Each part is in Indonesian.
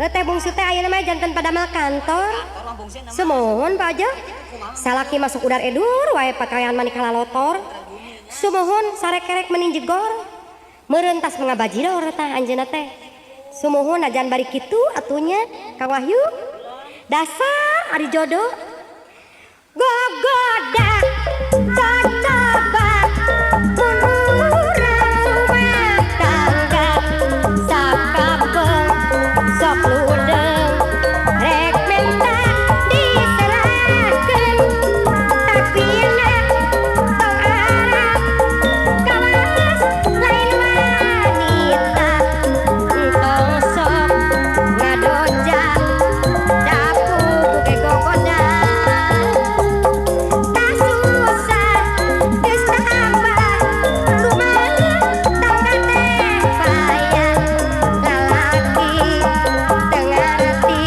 Teh bungsu teh ayeuna mah janten pada mal kantor. Sumohon Pak Ajo. Salaki masuk udar edur wae pakaian mani kalalotor. Sumohon sarek-kerek meni jegor. Meureun tas mangabajidor tah anjeunna teh. Sumohon ajan bari kitu atunya Kang Wahyu. Dasar ari jodoh. Gogoda cocoba mun urang rumah tangga sakabeung sok ludeng rek minta diserahkeun tapi nek tong arep kawas lain wanita entong sok ngadoja dapu ge gogoda tak susah geus tambah rumah tangga teh payah lalaki teu ngarti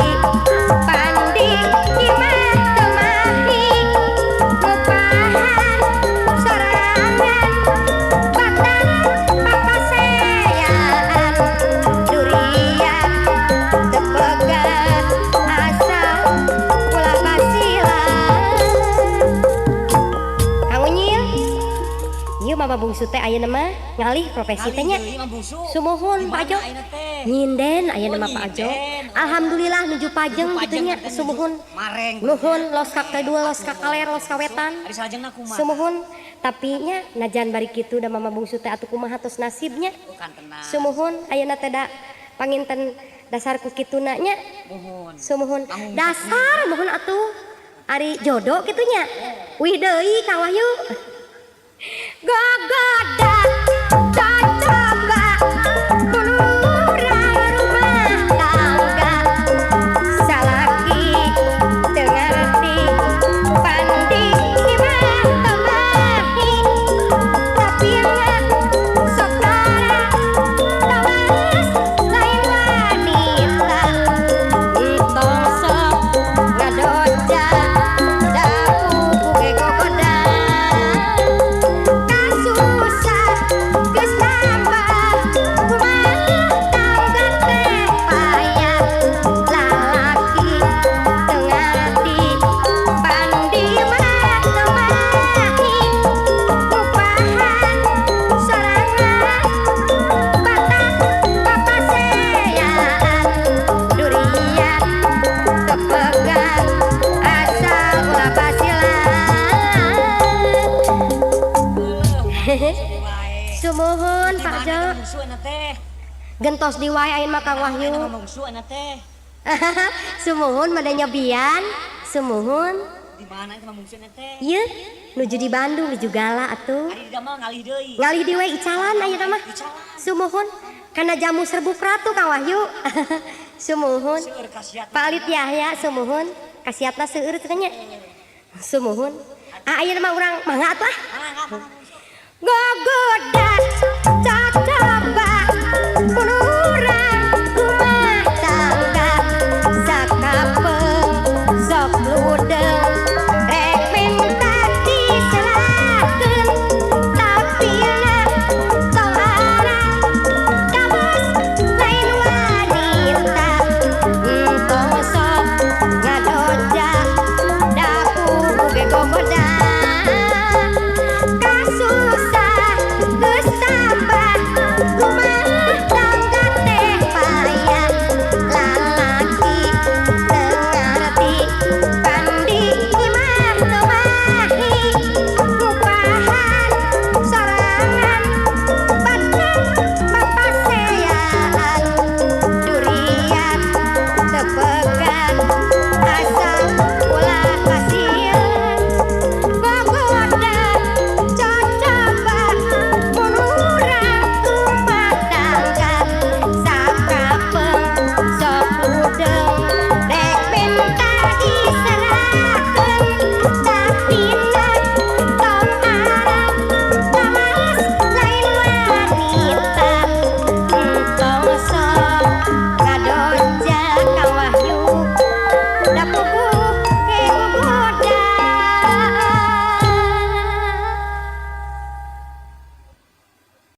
pandi imah teu mahi ngupahan sorangan badan papaseaan durian teu pegat asal ulah basilan. Kang Unyil, ieu mama bungsu teh ayeuna mah ngalih profesi teh nya. Sumohon Pak Ajo. Nyinden ayeuna mah Pak Ajo. Alhamdulillah nuju pajeng kitu nya sumohon. Mareng. Nuhun los ka kedua, los ka kaler, los ka wetan. Ari salajengna kumaha? Sumohon tapi nya najan bari kitu da mama bungsu teh atuh kumaha tos nasibnya. Bukan tenang. Sumuhun ayeuna teh da panginten dasar ku kituna nya. Mohon. Sumuhun dasar mohon atuh ari jodoh kitu nya. Wih deui Kang Wahyu. Gogoda cocoba mun urang rumah tangga salaki teu ngarti pandi imah teu mahi tapi nya sok lara tawas lain wanita entong sok ngadoja dapu ge gogoda kasusah geus tambah rumah tangga teh payah lalaki teu ngarti pandi mah teu mahi ngupahan sorangan batak papaseaan durian teu pegat asal ulah basilan. Sumuhun Pak Jo. Bungsu ana teh. Gentos di wae ayeuna mah Kang Wahyu. Bungsu ana teh. Sumuhun madanya bian. Sumuhun. Di mana itu bungsu ana teh? Ieu nuju di Bandung di Jugala atuh. Ari di damel ngalih deui. Ngalih di wae icalan ayeuna mah. Icalan. Sumuhun kana jamu serbuk ratu Kang Wahyu. Sumuhun. Seueur kasiat. Pak Alit Yahya sumuhun. Kasiatna seueur teh nya. Sumuhun. Ayeuna mah urang mangga atuh ah. Mangga. Gogoda cocok